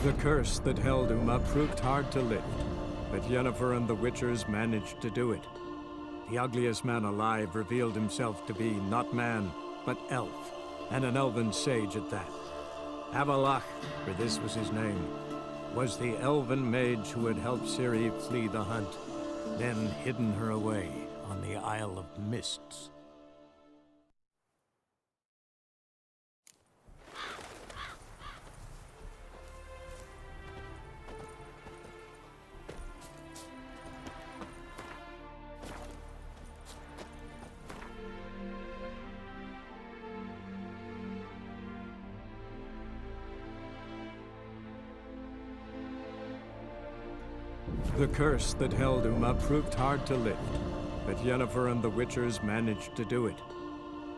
The curse that held Uma proved hard to lift, but Yennefer and the Witchers managed to do it. The ugliest man alive revealed himself to be not man, but elf, and an elven sage at that. Avalach, for this was his name, was the elven mage who had helped Ciri flee the hunt, then hidden her away on the Isle of Mists. The curse that held Uma proved hard to lift, but Yennefer and the Witchers managed to do it.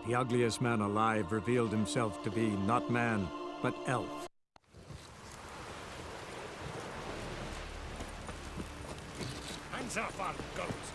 The ugliest man alive revealed himself to be not man, but elf. Hands up on goats!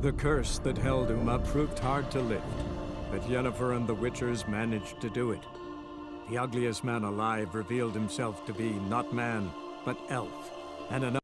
The curse that held Uma proved hard to lift, but Yennefer and the Witchers managed to do it. The ugliest man alive revealed himself to be not man, but elf, and an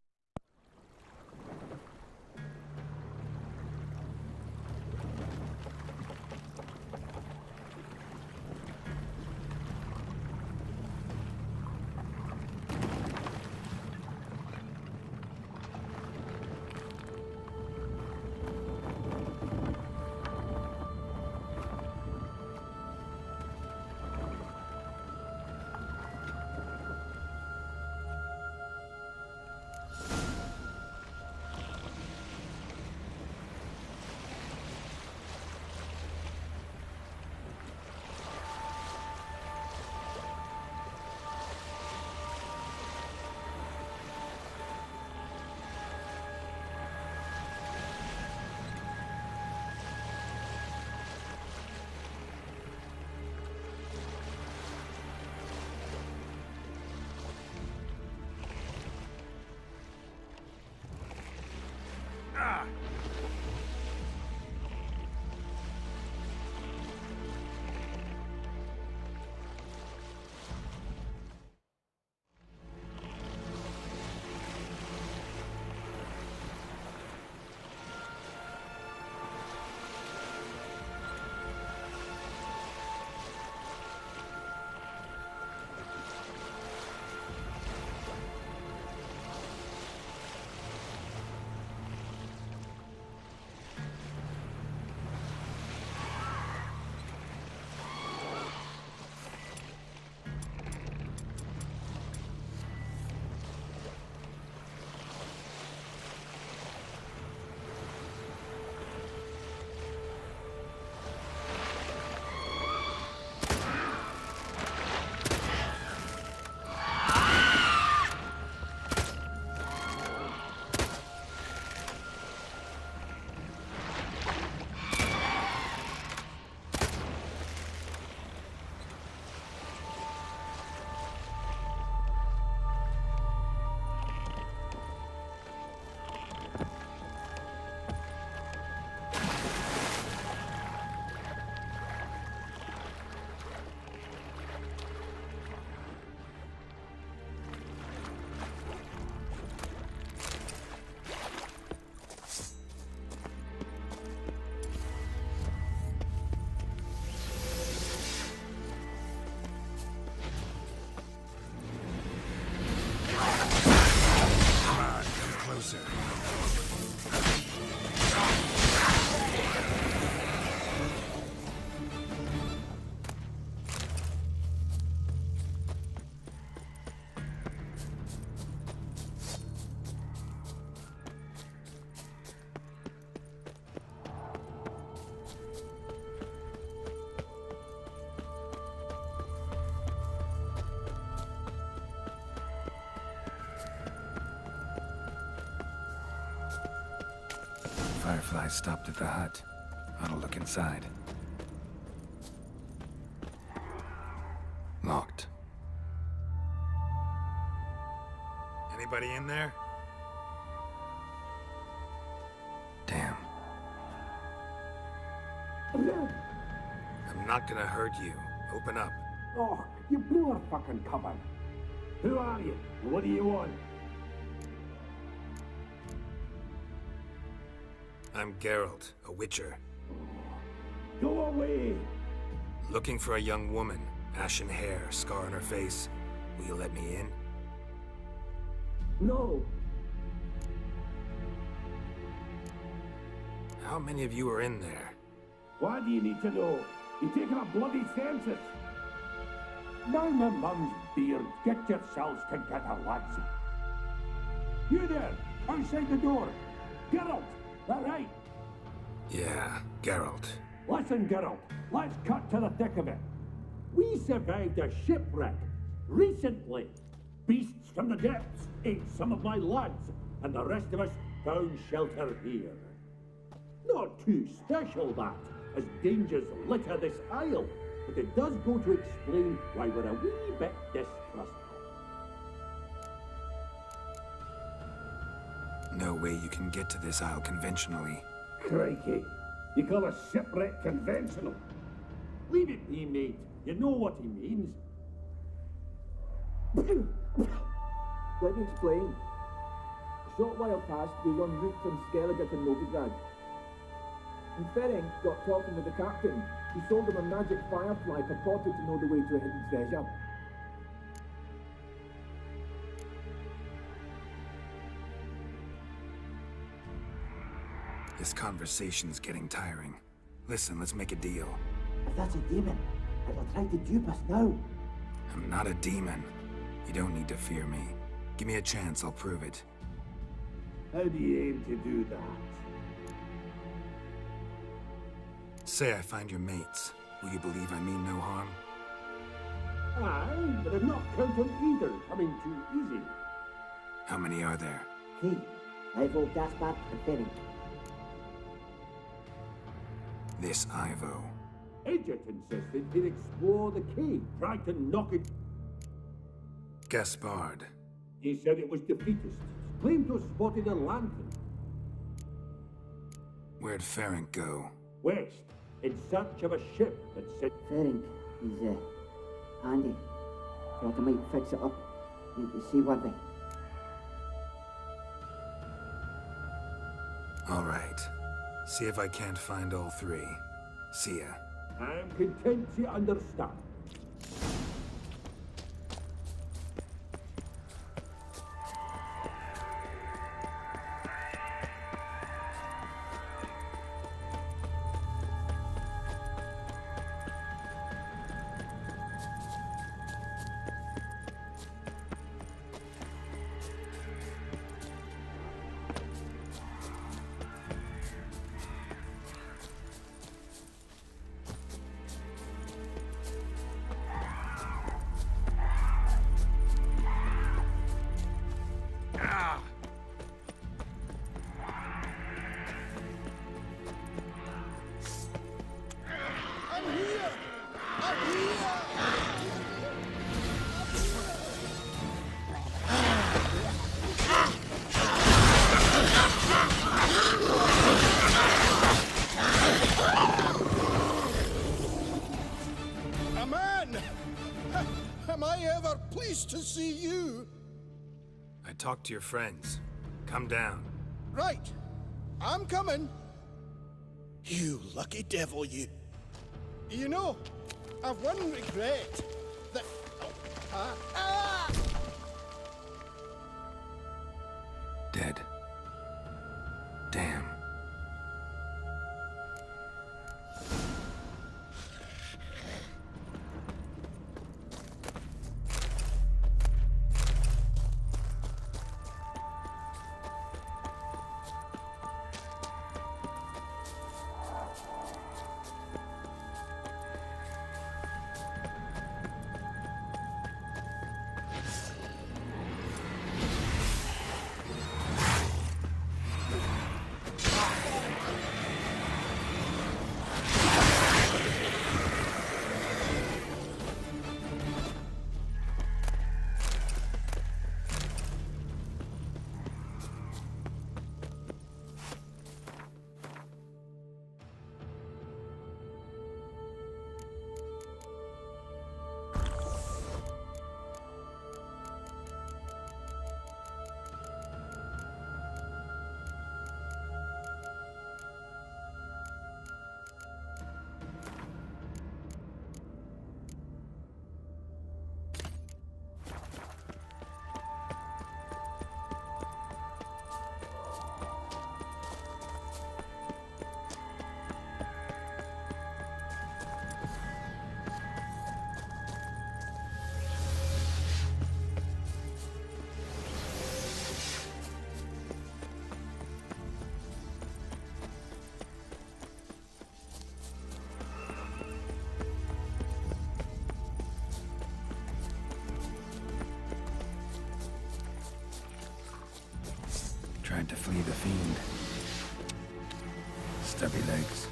Fireflies stopped at the hut. I'll look inside. Locked. Anybody in there? Damn. I'm not gonna hurt you. Open up. Oh, you blew our fucking cover. Who are you? What do you want? I'm Geralt, a witcher. Go away! Looking for a young woman. Ashen hair, scar on her face. Will you let me in? No. How many of you are in there? Why do you need to know? You're taking a bloody census. Now my mum's beard, get yourselves together, lads. You there, outside the door. Geralt, that right? Yeah, Geralt. Listen, Geralt, let's cut to the thick of it. We survived a shipwreck recently. Beasts from the depths ate some of my lads, and the rest of us found shelter here. Not too special, that, as dangers litter this isle, but it does go to explain why we're a wee bit distrustful. No way you can get to this isle conventionally. Crikey, you call a shipwreck conventional? Leave it be, mate. You know what he means. Let me explain. A short while past, we were en route from Skellige to Novigrad. And Ferenc got talking with the captain. He sold him a magic firefly purported to know the way to a hidden treasure. This conversation's getting tiring. Listen, let's make a deal. If that's a demon, it will try to dupe us now. I'm not a demon. You don't need to fear me. Give me a chance, I'll prove it. How do you aim to do that? Say I find your mates. Will you believe I mean no harm? Aye, but I'm not counting either coming too easy. How many are there? 3. Ivo, Gaspard, and Ferenc. This Ivo. Agent insisted he'd explore the cave, try to knock it. Gaspard. He said it was defeatist. Claimed to have spotted a lantern. Where'd Ferenc go? West, in search of a ship that said... Ferenc, he's, handy. Thought I might fix it up. Need to see one thing. All right. See if I can't find all 3. See ya. I'm content to understand. To see you. I talked to your friends. Come down. Right. I'm coming. You lucky devil, you. You know, I've one regret. That... Dead. Damn. Tried to flee the fiend. Stubby legs.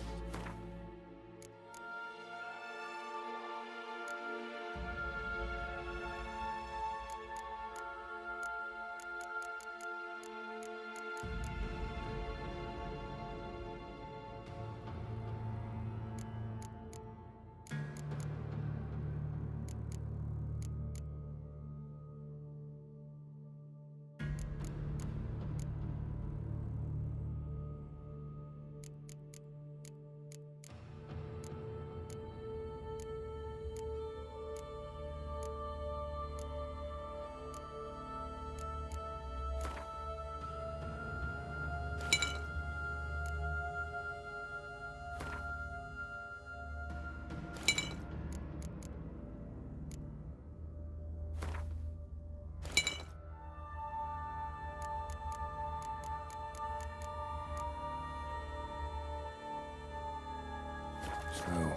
Slow.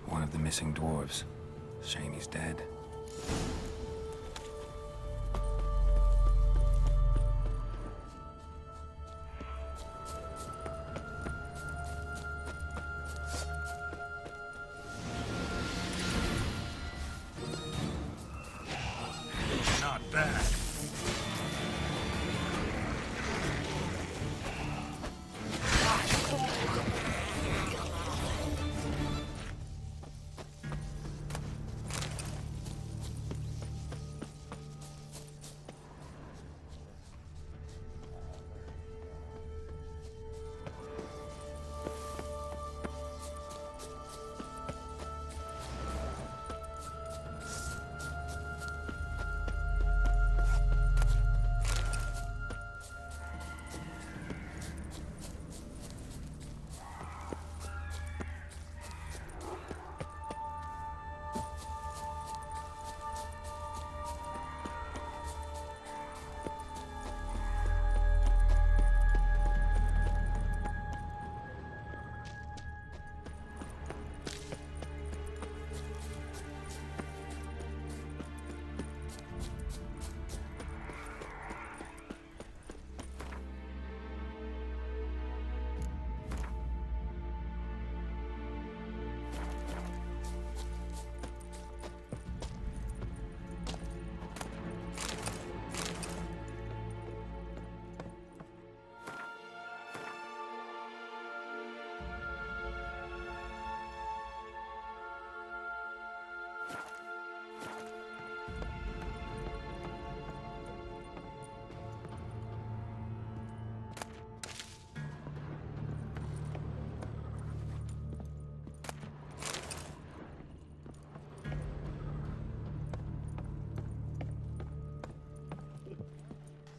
One of the missing dwarves. Shame he's dead. Not bad.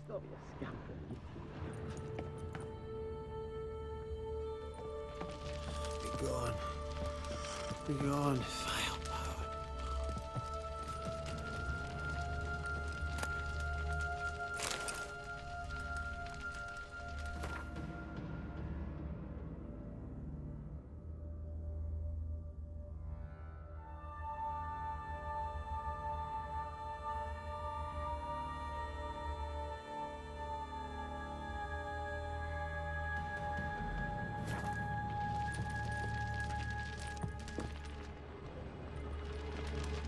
Stop your scampering. Be gone. Be gone, vile power.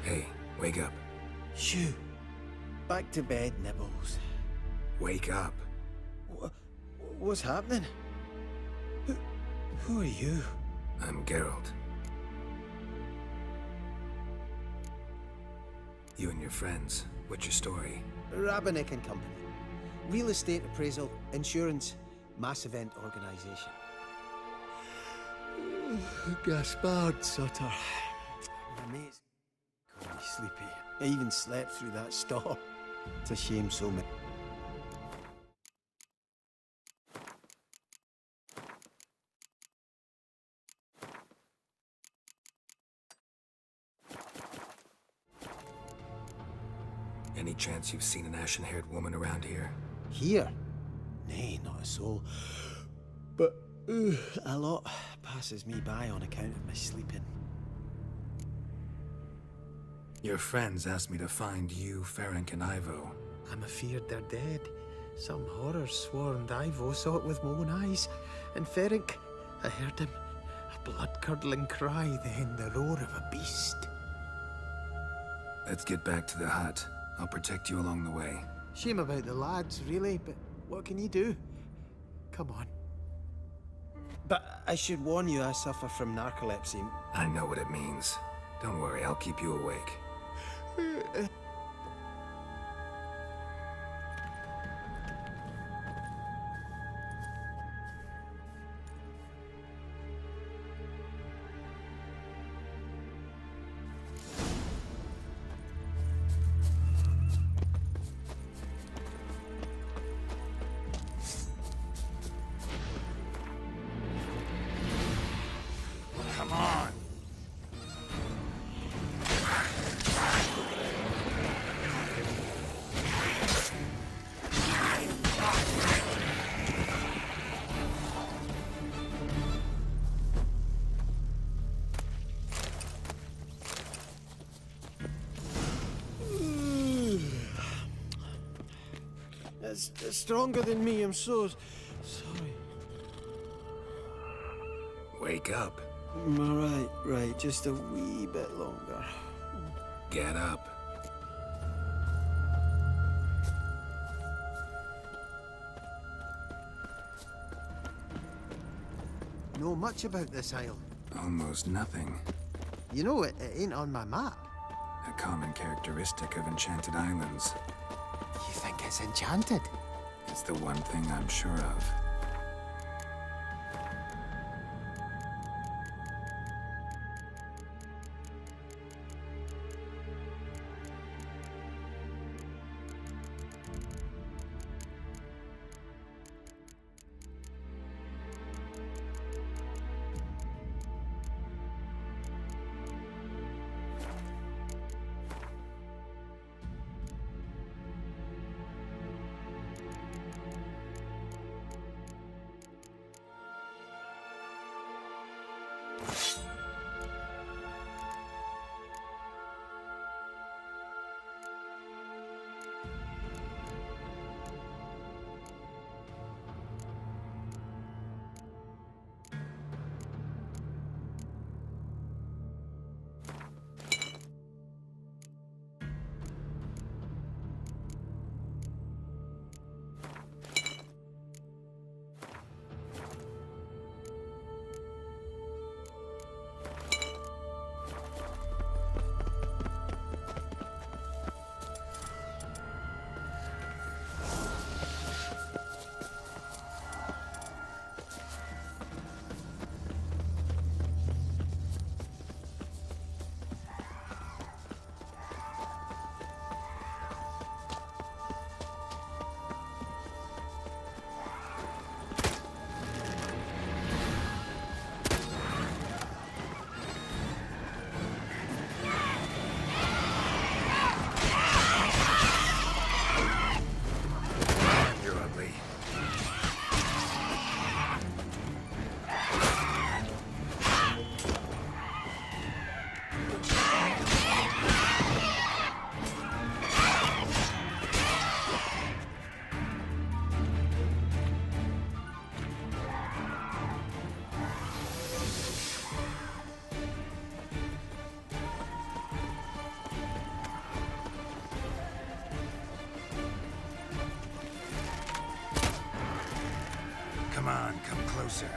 Hey, wake up. Shoo. Back to bed, Nibbles. Wake up. What's happening? Who are you? I'm Geralt. You and your friends, what's your story? Rabbinick and Company. Real estate appraisal, insurance, mass event organization. Gaspard Sutter. My mate's called me sleepy. I even slept through that storm. It's a shame so many. Any chance you've seen an ashen-haired woman around here? Here? Nay, not a soul. But a lot passes me by on account of my sleeping. Your friends asked me to find you, Ferenc, and Ivo. I'm afeard they're dead. Some horrors sworn Ivo saw it with my own eyes. And Ferenc, I heard him. A blood-curdling cry, then the roar of a beast. Let's get back to the hut. I'll protect you along the way. Shame about the lads, really, but what can you do? Come on. But I should warn you, I suffer from narcolepsy. I know what it means. Don't worry, I'll keep you awake. Come on! It's stronger than me, I'm so sorry. Wake up. Right, just a wee bit longer. Get up. Know much about this isle? Almost nothing. You know, it ain't on my map. A common characteristic of enchanted islands. You think it's enchanted? It's the one thing I'm sure of. Come on, come closer.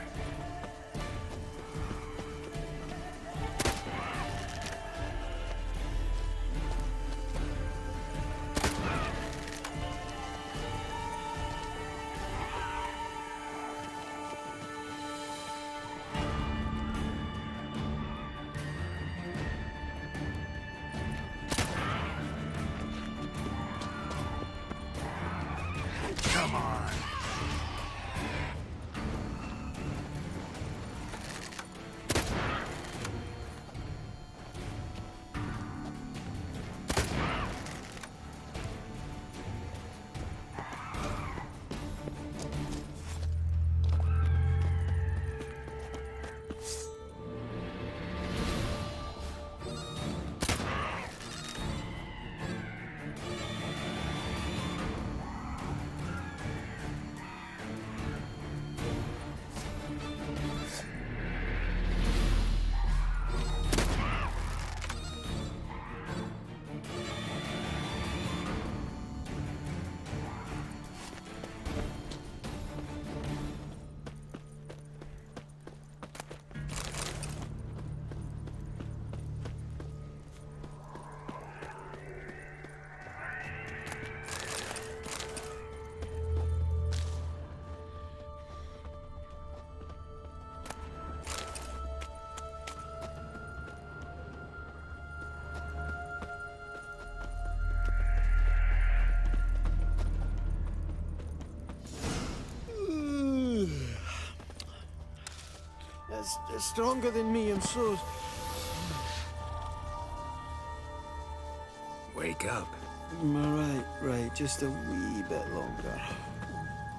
Come on. It's stronger than me, I'm sure. Wake up. Right. Just a wee bit longer.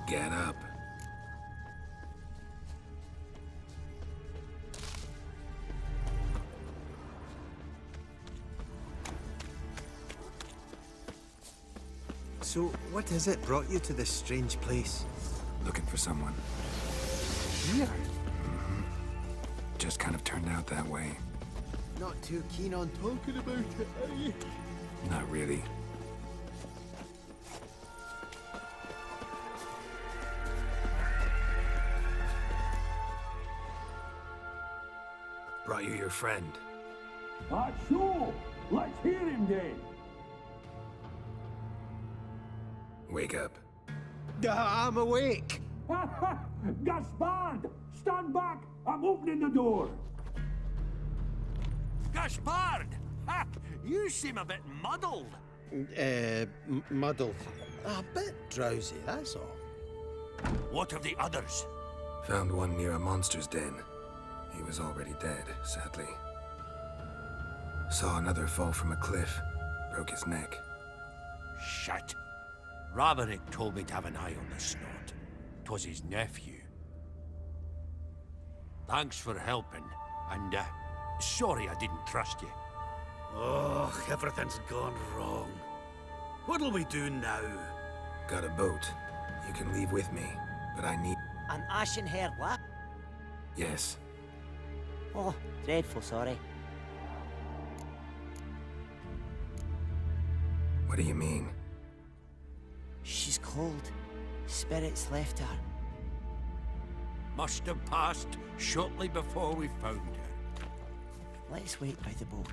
Get up. So, what is it brought you to this strange place? Looking for someone. Here? Just kind of turned out that way. Not too keen on talking about it, are you? Not really. Brought you your friend. So, let's hear him then. Wake up. I'm awake. Gaspard! Stand back! I'm opening the door! Gaspard! Ha! You seem a bit muddled. Muddled. A bit drowsy, that's all. What of the others? Found one near a monster's den. He was already dead, sadly. Saw another fall from a cliff. Broke his neck. Shit. Raverick told me to have an eye on the snot. 'Twas his nephew. Thanks for helping, and sorry I didn't trust you. Oh, everything's gone wrong. What'll we do now? Got a boat. You can leave with me, but I need... An ashen-haired what? Yes. Oh, dreadful sorry. What do you mean? She's cold. Spirits left her. Must have passed shortly before we found her. Let's wait by the boat.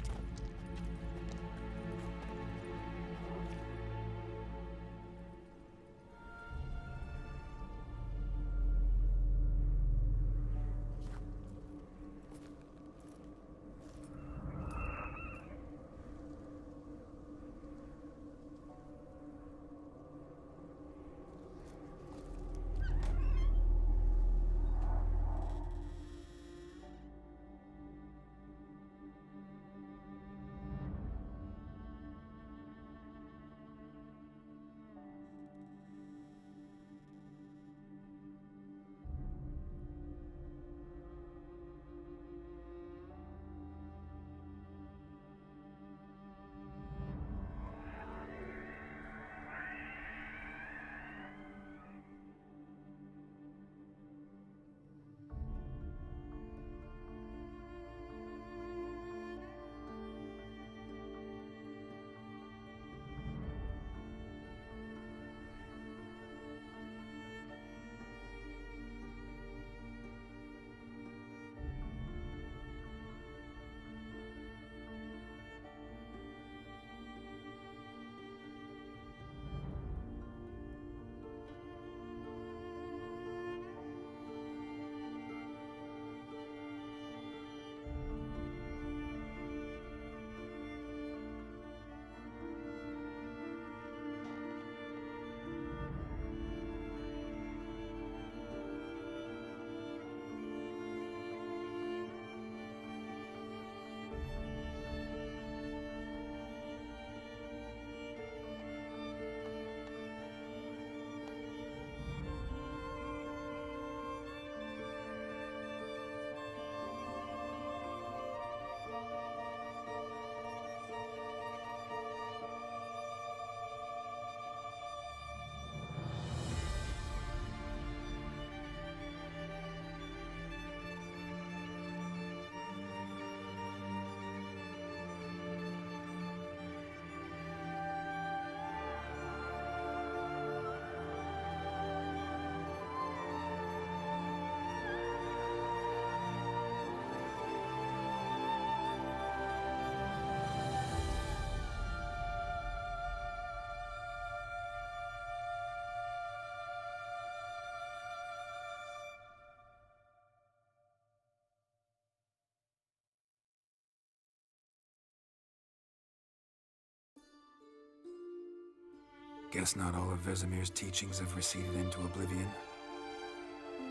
Guess not all of Vesemir's teachings have receded into oblivion.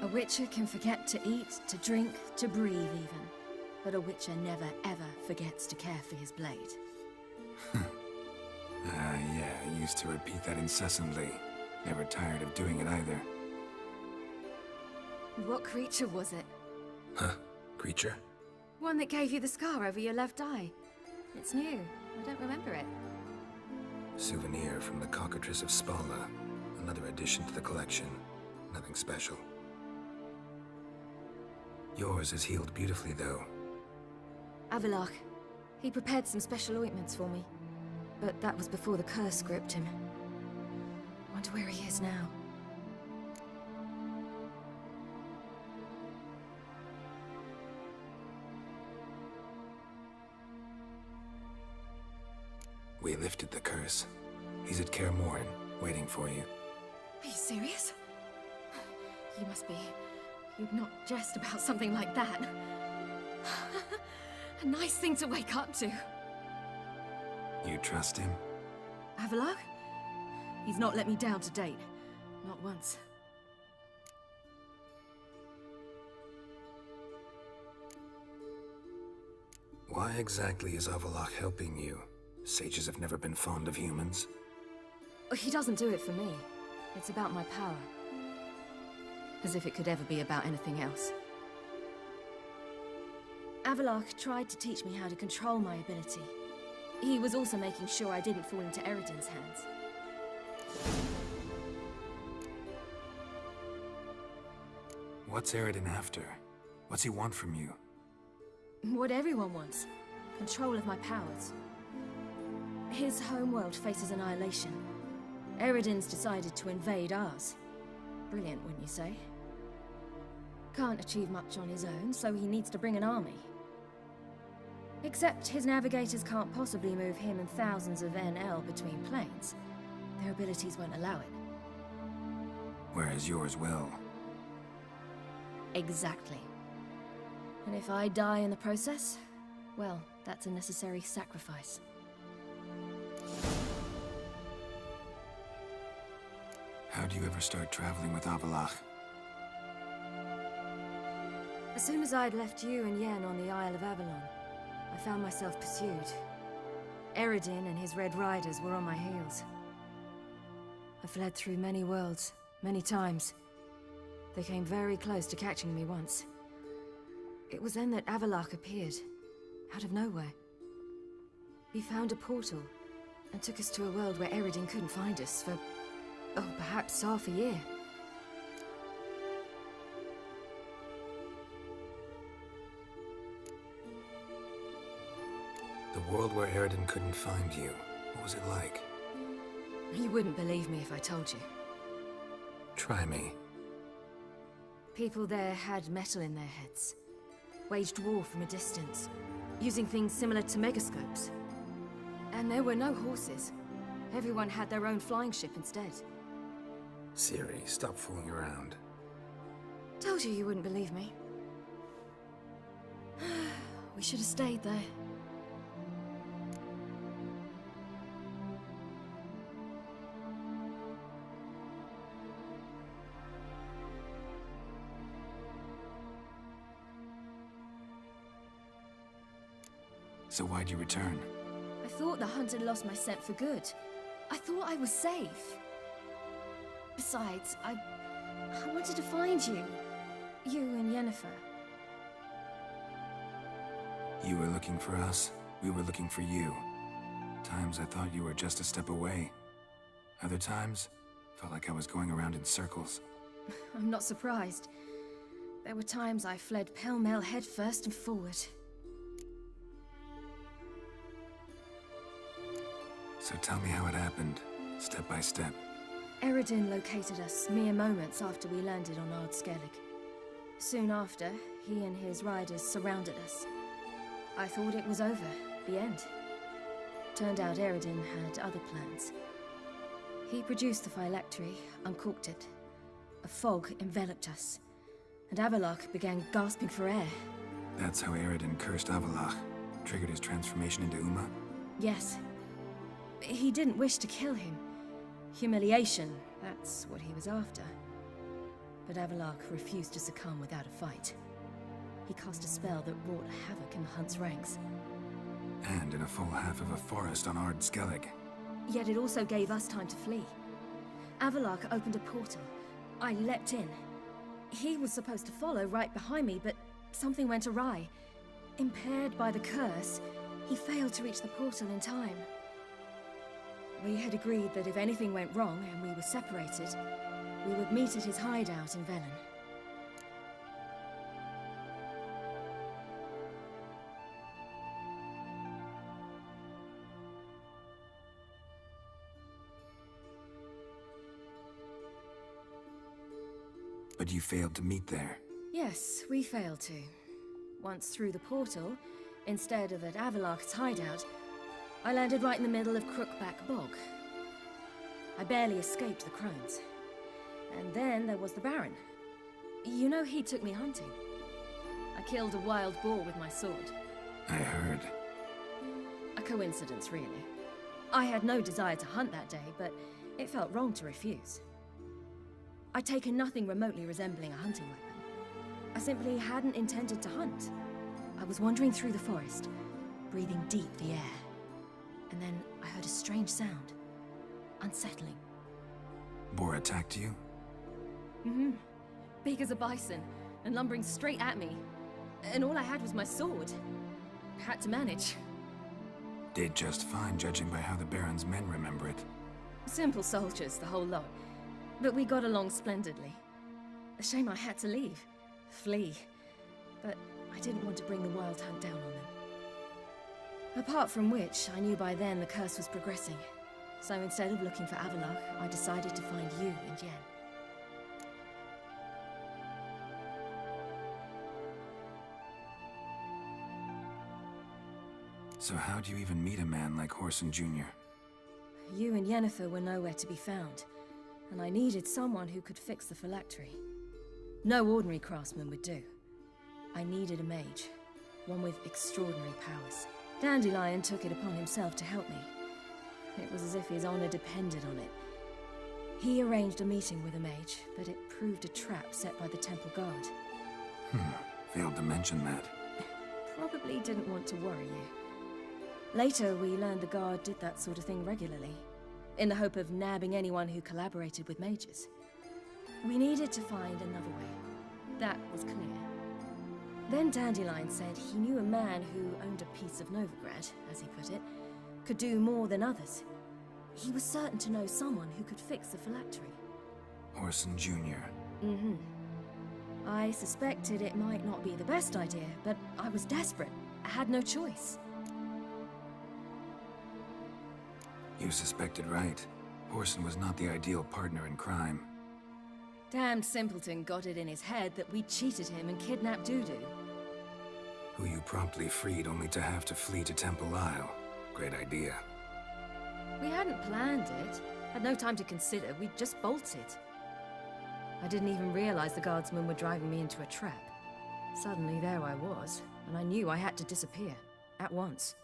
A witcher can forget to eat, to drink, to breathe even. But a witcher never ever forgets to care for his blade. Yeah, I used to repeat that incessantly. Never tired of doing it either. What creature was it? Huh? Creature? One that gave you the scar over your left eye. It's new. I don't remember it. Souvenir from the cockatrice of Spala. Another addition to the collection. Nothing special. Yours is healed beautifully, though. Avallac'h. He prepared some special ointments for me. But that was before the curse gripped him. Wonder where he is now. We lifted the curse. He's at Kaer Morhen, waiting for you. Are you serious? You must be... You'd not jest about something like that. A nice thing to wake up to. You trust him? Avallac'h? He's not let me down to date. Not once. Why exactly is Avallac'h helping you? Sages have never been fond of humans. He doesn't do it for me. It's about my power. As if it could ever be about anything else. Avallac'h tried to teach me how to control my ability. He was also making sure I didn't fall into Eredin's hands. What's Eredin after? What's he want from you? What everyone wants. Control of my powers. His homeworld faces annihilation. Eredin's decided to invade ours. Brilliant, wouldn't you say? Can't achieve much on his own, so he needs to bring an army. Except his navigators can't possibly move him and thousands of NL between planes. Their abilities won't allow it. Whereas yours will. Exactly. And if I die in the process, well, that's a necessary sacrifice. How do you ever start traveling with Avallac'h? As soon as I'd left you and Yen on the Isle of Avalon, I found myself pursued. Eredin and his Red Riders were on my heels. I fled through many worlds, many times. They came very close to catching me once. It was then that Avallac'h appeared, out of nowhere. He found a portal, and took us to a world where Eredin couldn't find us for, oh, perhaps half a year. The world where Eredin couldn't find you. What was it like? You wouldn't believe me if I told you. Try me. People there had metal in their heads. Waged war from a distance, using things similar to megascopes. And there were no horses. Everyone had their own flying ship instead. Ciri, stop fooling around. Told you wouldn't believe me. We should have stayed there. So why'd you return? I thought the hunt had lost my scent for good. I thought I was safe. Besides, I wanted to find you. You and Yennefer. You were looking for us, we were looking for you. Times I thought you were just a step away. Other times, felt like I was going around in circles. I'm not surprised. There were times I fled pell-mell headfirst and forward. So tell me how it happened, step by step. Eredin located us mere moments after we landed on Ard Skellig. Soon after, he and his riders surrounded us. I thought it was over, the end. Turned out Eredin had other plans. He produced the phylactery, uncorked it. A fog enveloped us, and Avallac'h began gasping for air. That's how Eredin cursed Avallac'h, triggered his transformation into Uma? Yes. He didn't wish to kill him. Humiliation, that's what he was after. But Avallac'h refused to succumb without a fight. He cast a spell that wrought havoc in the Hunt's ranks. And in a full half of a forest on Ard Skellig. Yet it also gave us time to flee. Avallac'h opened a portal. I leapt in. He was supposed to follow right behind me, but something went awry. Impaired by the curse, he failed to reach the portal in time. We had agreed that if anything went wrong and we were separated, we would meet at his hideout in Velen. But you failed to meet there. Yes, we failed to. Once through the portal, instead of at Avallac'h's hideout, I landed right in the middle of Crookback Bog. I barely escaped the crones. And then there was the Baron. You know, he took me hunting. I killed a wild boar with my sword. I heard. A coincidence, really. I had no desire to hunt that day, but it felt wrong to refuse. I'd taken nothing remotely resembling a hunting weapon. I simply hadn't intended to hunt. I was wandering through the forest, breathing deep the air. And then I heard a strange sound. Unsettling. Boar attacked you? Mm-hmm. Big as a bison, and lumbering straight at me. And all I had was my sword. Had to manage. Did just fine, judging by how the Baron's men remember it. Simple soldiers, the whole lot. But we got along splendidly. A shame I had to leave. Flee. But I didn't want to bring the Wild Hunt down on them. Apart from which, I knew by then the curse was progressing. So instead of looking for Avallac'h, I decided to find you and Yen. So how'd you even meet a man like Whoreson Jr.? You and Yennefer were nowhere to be found, and I needed someone who could fix the phylactery. No ordinary craftsman would do. I needed a mage, one with extraordinary powers. Dandelion took it upon himself to help me. It was as if his honor depended on it. He arranged a meeting with a mage, but it proved a trap set by the Temple Guard. Failed to mention that. Probably didn't want to worry you. Later, we learned the Guard did that sort of thing regularly, in the hope of nabbing anyone who collaborated with mages. We needed to find another way. That was clear. Then Dandelion said he knew a man who owned a piece of Novigrad, as he put it, could do more than others. He was certain to know someone who could fix the phylactery. Whoreson Jr. Mm-hmm. I suspected it might not be the best idea, but I was desperate. I had no choice. You suspected right. Whoreson was not the ideal partner in crime. Damned simpleton got it in his head that we cheated him and kidnapped Dudu. Who you promptly freed only to have to flee to Temple Isle. Great idea. We hadn't planned it. Had no time to consider. We just bolted. I didn't even realize the guardsmen were driving me into a trap. Suddenly there I was, and I knew I had to disappear. At once.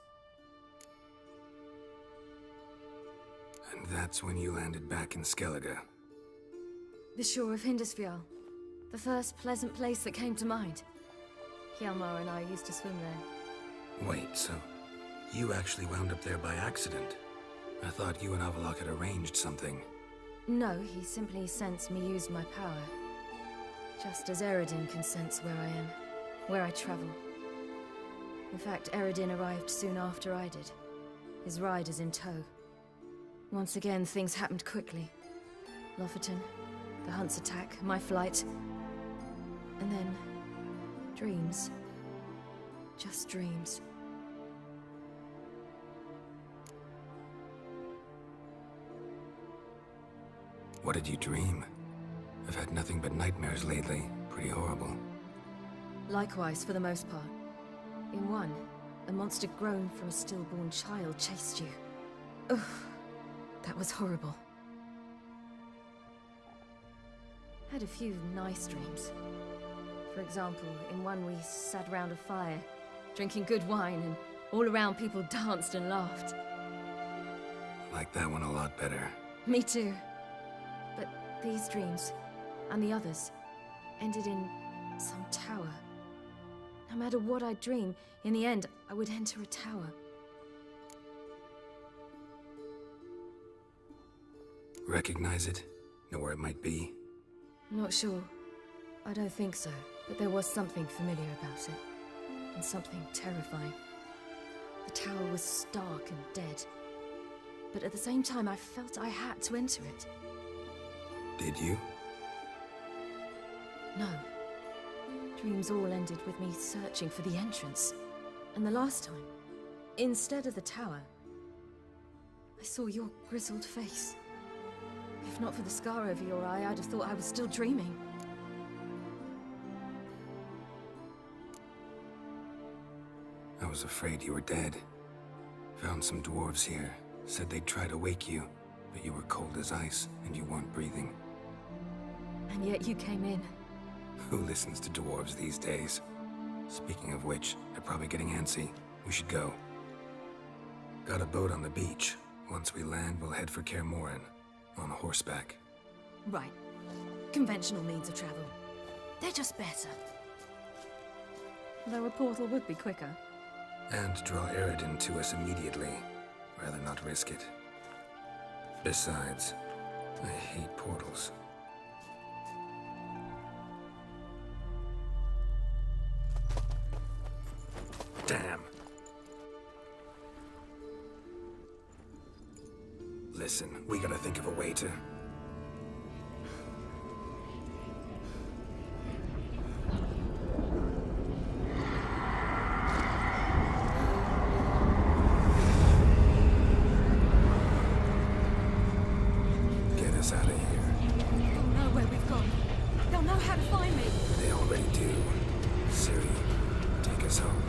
And that's when you landed back in Skellige. The shore of Hindisfjall. The first pleasant place that came to mind. Hjalmar and I used to swim there. Wait, so you actually wound up there by accident? I thought you and Avallac'h had arranged something. No, he simply sensed me use my power. Just as Eredin can sense where I am, where I travel. In fact, Eredin arrived soon after I did, his riders in tow. Once again, things happened quickly. Lofoten, the Hunt's attack, my flight. And then, dreams. Just dreams. What did you dream? I've had nothing but nightmares lately. Pretty horrible. Likewise, for the most part. In one, a monster grown from a stillborn child chased you. Ugh, that was horrible. Had a few nice dreams. For example, in one we sat around a fire, drinking good wine, and all around people danced and laughed. I like that one a lot better. Me too. But these dreams, and the others, ended in some tower. No matter what I dream, in the end, I would enter a tower. Recognize it? Know where it might be? Not sure. I don't think so, but there was something familiar about it. And something terrifying. The tower was stark and dead. But at the same time, I felt I had to enter it. Did you? No. Dreams all ended with me searching for the entrance. And the last time, instead of the tower, I saw your grizzled face. If not for the scar over your eye, I'd have thought I was still dreaming. I was afraid you were dead. Found some dwarves here. Said they'd try to wake you, but you were cold as ice and you weren't breathing. And yet you came in. Who listens to dwarves these days? Speaking of which, they're probably getting antsy. We should go. Got a boat on the beach. Once we land, we'll head for Kaer Morhen. On horseback. Right. Conventional means of travel. They're just better. Though a portal would be quicker. And draw Eredin to us immediately. Rather not risk it. Besides, I hate portals. Damn. Listen, we gotta think of a way to... get us out of here. They'll know where we've gone. They'll know how to find me. They already do. Ciri, take us home.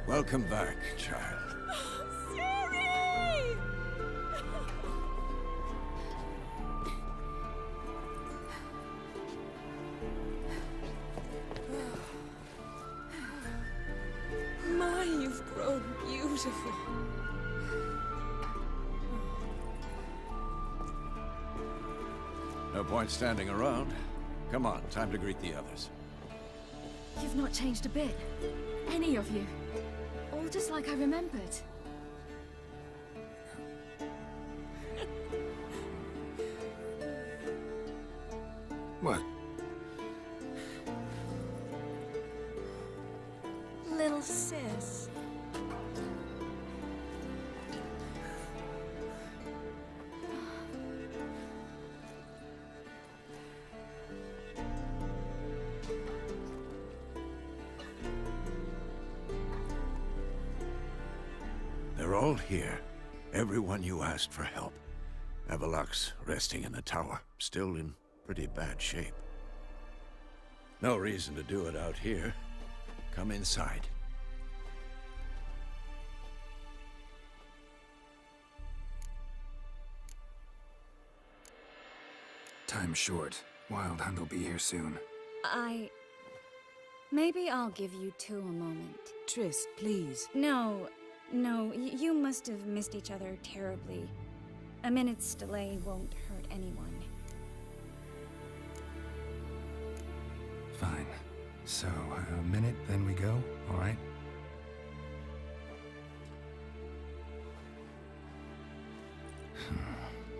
Welcome back, child. Ciri! My, you've grown beautiful. No point standing around. Come on, time to greet the others. You've not changed a bit. Any of you. All just like I remembered. What? Little sis. They're all here. Everyone you asked for help. Avalok's resting in the tower, still in pretty bad shape. No reason to do it out here. Come inside. Time's short. Wild Hunt will be here soon. I Maybe I'll give you two a moment. Triss, please. No, you must have missed each other terribly. A minute's delay won't hurt anyone. Fine. So, a minute, then we go, all right?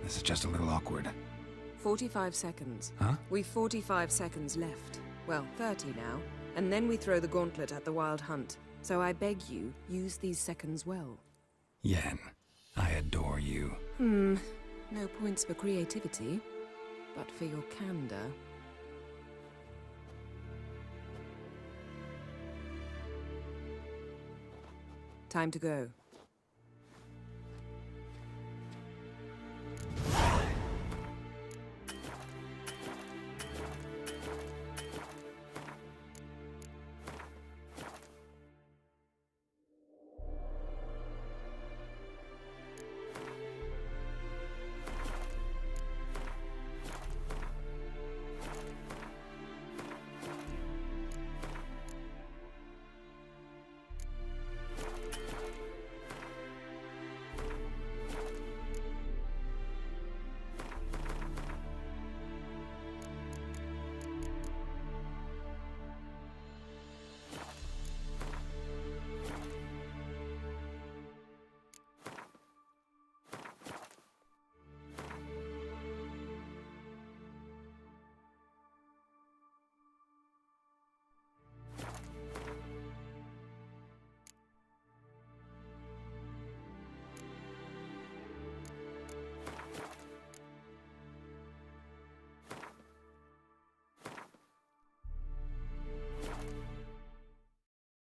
This is just a little awkward. 45 seconds. Huh? We've 45 seconds left. Well, 30 now. And then we throw the gauntlet at the Wild Hunt. So I beg you, use these seconds well. Yen, I adore you. No points for creativity, but for your candor. Time to go.